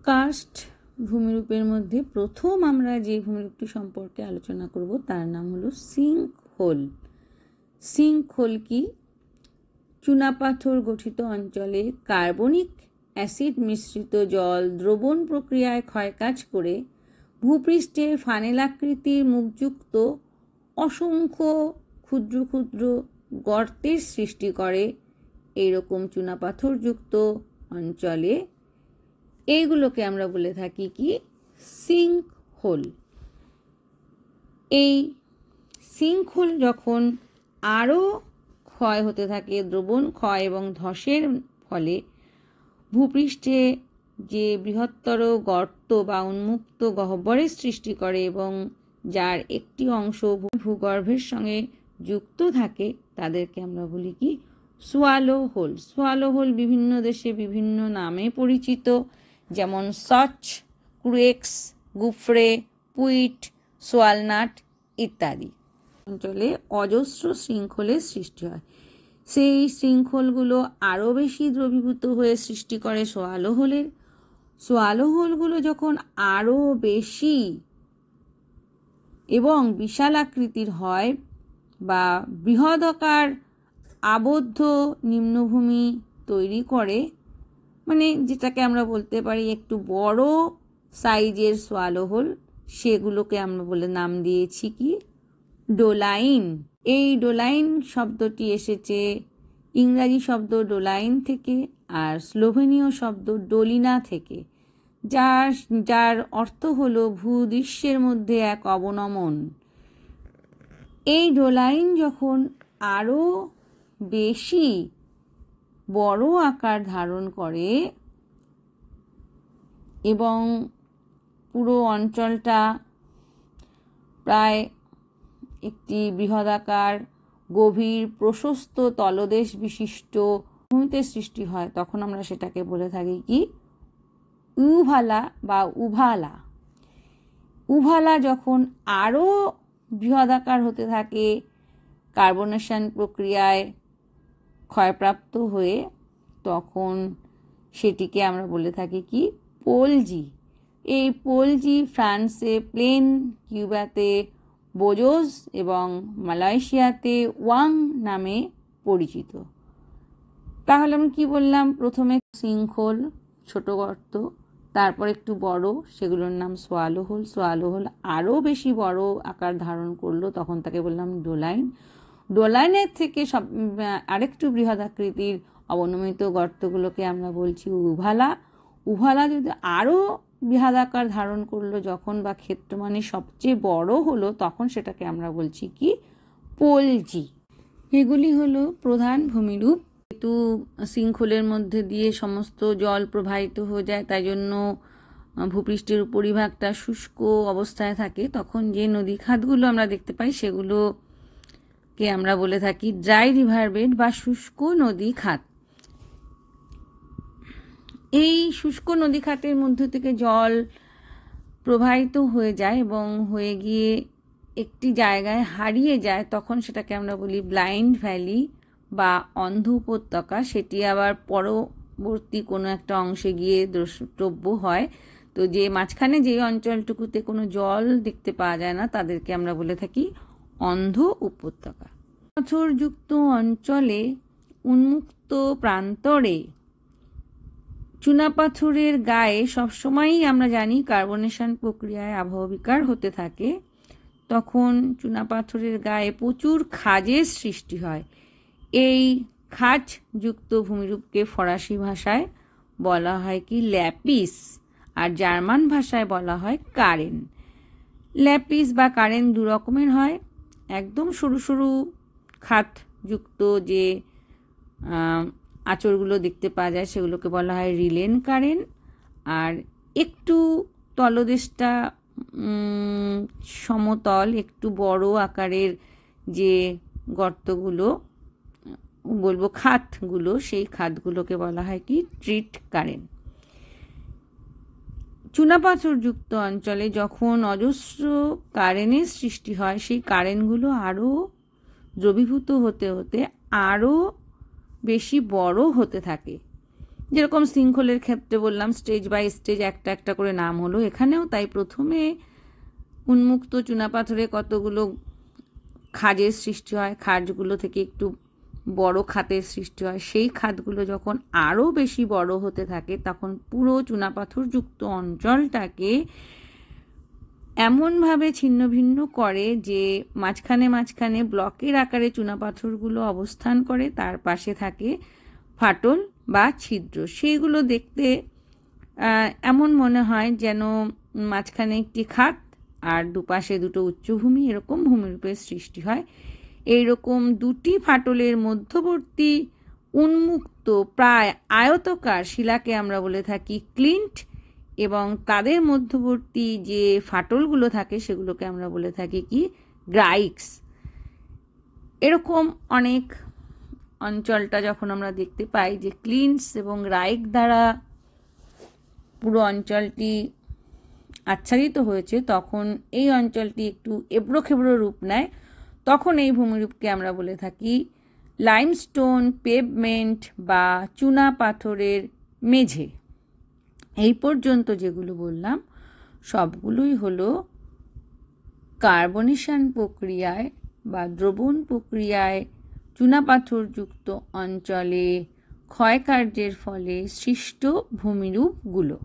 Karst ভূমিরূপের মধ্যে প্রথম আমরা যে ভূমিরূপটি সম্পর্কে আলোচনা করব তার নাম হলো সিঙ্কহোল। সিঙ্কহোল কি? চুনাপাথর গঠিত অঞ্চলে কার্বনিক অ্যাসিড মিশ্রিত জল দ্রবণ প্রক্রিয়ায় ক্ষয়কাজ করে ভূপৃষ্ঠে ফানেলাকৃতির মুখযুক্ত অসংখ্য ক্ষুদ্র ক্ষুদ্র গর্তের সৃষ্টি করে। এইরকম চুনাপাথরযুক্ত অঞ্চলে এইগুলোকে আমরা বলে থাকি কি? সিঙ্কহোল। এই সিঙ্কহোল যখন আরও ক্ষয় হতে থাকে, দ্রবণ ক্ষয় এবং ধসের ফলে ভূপৃষ্ঠে যে বৃহত্তর গর্ত বা উন্মুক্ত গহ্বরের সৃষ্টি করে এবং যার একটি অংশ ভূগর্ভের সঙ্গে যুক্ত থাকে, তাদেরকে আমরা বলি কি? Swallow whole. সোয়ালো হোল বিভিন্ন দেশে বিভিন্ন নামে পরিচিত, যেমন সচ, ক্রুয়েক্স, গুফ্রে, পুইট, সোয়ালনাট ইত্যাদি। অঞ্চলে অজস্র শৃঙ্খলের সৃষ্টি হয়। সেই শৃঙ্খলগুলো আরও বেশি দ্রবীভূত হয়ে সৃষ্টি করে সোয়ালো হোলের। সোয়ালো হোলগুলো যখন আরও বেশি এবং বিশাল আকৃতির হয় বা বৃহদাকার আবদ্ধ নিম্নভূমি তৈরি করে, মানে যেটাকে আমরা বলতে পারি একটু বড় সাইজের সোয়ালো হোল, সেগুলোকে আমরা বলে নাম দিয়েছি কি? ডোলাইন। এই ডোলাইন শব্দটি এসেছে ইংরাজি শব্দ ডোলাইন থেকে আর স্লোভেনীয় শব্দ ডোলিনা থেকে, যার অর্থ হলো ভূদৃশ্যের মধ্যে এক অবনমন। এই ডোলাইন যখন আরও বেশি বড় আকার ধারণ করে এবং পুরো অঞ্চলটা প্রায় একটি বৃহদাকার গভীর প্রশস্ত তলদেশ বিশিষ্ট ভূমিতে সৃষ্টি হয়, তখন আমরা সেটাকে বলে থাকি কি? উভালা বা উভালা। উভালা যখন আরও বৃহদাকার হতে থাকে কার্বনেশন প্রক্রিয়ায় ক্ষয়প্রাপ্ত হয়ে, তখন সেটিকে আমরা বলে থাকি কি? পোলজি। এই পোলজি ফ্রান্সে প্লেন, কিউবাতে বোজোস এবং মালয়েশিয়াতে ওয়াং নামে পরিচিত। তাহলে আমি কি বললাম? প্রথমে সিঙ্কহোল, ছোট গর্ত, তারপর একটু বড়, সেগুলোর নাম সোয়ালো হোল। সোয়ালো হোল আরও বেশি বড় আকার ধারণ করলো, তখন তাকে বললাম ডোলাইন। ডোলাইনের থেকে আরেকটু বৃহৎ আকৃতির অবনমিত গর্তগুলোকে আমরা বলছি উভালা। উভালা যদি আরও বৃহদাকার ধারণ করলো যখন, বা ক্ষেত্রমানে সবচেয়ে বড় হলো, তখন সেটাকে আমরা বলছি কি? পোলজি। এগুলি হলো প্রধান ভূমিরূপ। যেহেতু শৃঙ্খলের মধ্যে দিয়ে সমস্ত জল প্রবাহিত হয়ে যায়, তাই জন্য ভূপৃষ্ঠের উপরিভাগটা শুষ্ক অবস্থায় থাকে, তখন যে নদী খাতগুলো আমরা দেখতে পাই সেগুলোকে আমরা বলে থাকি ড্রাই রিভার বেড বা শুষ্ক নদী খাত। এই শুষ্ক নদী খাতের মধ্য থেকে জল প্রবাহিত হয়ে যায় এবং হয়ে গিয়ে একটি জায়গায় হারিয়ে যায়, তখন সেটাকে আমরা বলি ব্লাইন্ড ভ্যালি বা অন্ধ উপত্যকা। সেটি আবার পরবর্তী কোনো একটা অংশে গিয়ে দ্রষ্টব্য হয়। তো যে মাঝখানে যে অঞ্চলটুকুতে কোনো জল দেখতে পাওয়া যায় না, তাদেরকে আমরা বলে থাকি অন্ধ উপত্যকা। পাথরযুক্ত অঞ্চলে উন্মুক্ত প্রান্তরে চুনাপাথরের গায়ে সবসময়ই আমরা জানি কার্বনেশন প্রক্রিয়ায় আবহবিকার হতে থাকে, তখন চুনাপাথরের গায়ে প্রচুর খাজের সৃষ্টি হয়। এই খাজযুক্ত ভূমিরূপকে ফরাসি ভাষায় বলা হয় কি? ল্যাপিস, আর জার্মান ভাষায় বলা হয় কারেন। ল্যাপিস বা কারেন দু রকমের হয়। একদম সরু সরু খাতযুক্ত যে আঁচড়গুলো দেখতে পাওয়া যায় সেগুলোকে বলা হয় রিলেন কারেন, আর একটু তলদেশটা সমতল, একটু বড় আকারের যে গর্তগুলো বলবো, খাতগুলো, সেই খাতগুলোকে বলা হয় কি? Treat current. চুনাপাথরযুক্ত অঞ্চলে যখন অজস্র কারেনের সৃষ্টি হয়, সেই কারেনগুলো আরও দ্রবীভূত হতে হতে আরও বেশি বড় হতে থাকে। যেরকম শৃঙ্খলের ক্ষেত্রে বললাম স্টেজ বাই স্টেজ একটা একটা করে নাম হলো, এখানেও তাই প্রথমে উন্মুক্ত চুনাপাথরে কতগুলো খাঁজের সৃষ্টি হয়, খাঁজগুলো থেকে একটু বড় খাতের সৃষ্টি হয়, সেই খাতগুলো যখন আরও বেশি বড় হতে থাকে তখন পুরো চুনাপাথরযুক্ত অঞ্চলটাকে এমনভাবে ছিন্ন ভিন্ন করে যে মাঝখানে মাঝখানে ব্লকের আকারে চুনাপাথরগুলো অবস্থান করে, তার পাশে থাকে ফাটল বা ছিদ্র। সেইগুলো দেখতে এমন মনে হয় যেন মাঝখানে একটি খাত আর দুপাশে দুটো উচ্চভূমি, এরকম ভূমিরূপের সৃষ্টি হয়। এইরকম দুটি ফাটলের মধ্যবর্তী উন্মুক্ত প্রায় আয়তকার শিলাকে আমরা বলে থাকি ক্লিন্ট, এবং তাদের মধ্যবর্তী যে ফাটলগুলো থাকে সেগুলোকে আমরা বলে থাকি কি গ্রাইক্স। এরকম অনেক অঞ্চলটা যখন আমরা দেখতে পাই যে ক্লিন্টস এবং গ্রাইক দ্বারা পুরো অঞ্চলটি আচ্ছাদিত হয়েছে, তখন এই অঞ্চলটি একটু এবড়ো খেবড়ো রূপ নেয়। তখন এই ভূমিরূপকে আমরা বলে থাকি লাইমস্টোন পেভমেন্ট বা চুনা পাথরের মেঝে। এই পর্যন্ত যেগুলো বললাম সবগুলোই হলো কার্বনেশন প্রক্রিয়ায় বা দ্রবণ প্রক্রিয়ায় চুনাপাথরযুক্ত অঞ্চলে ক্ষয়কার্যের ফলে সৃষ্ট ভূমিরূপগুলো।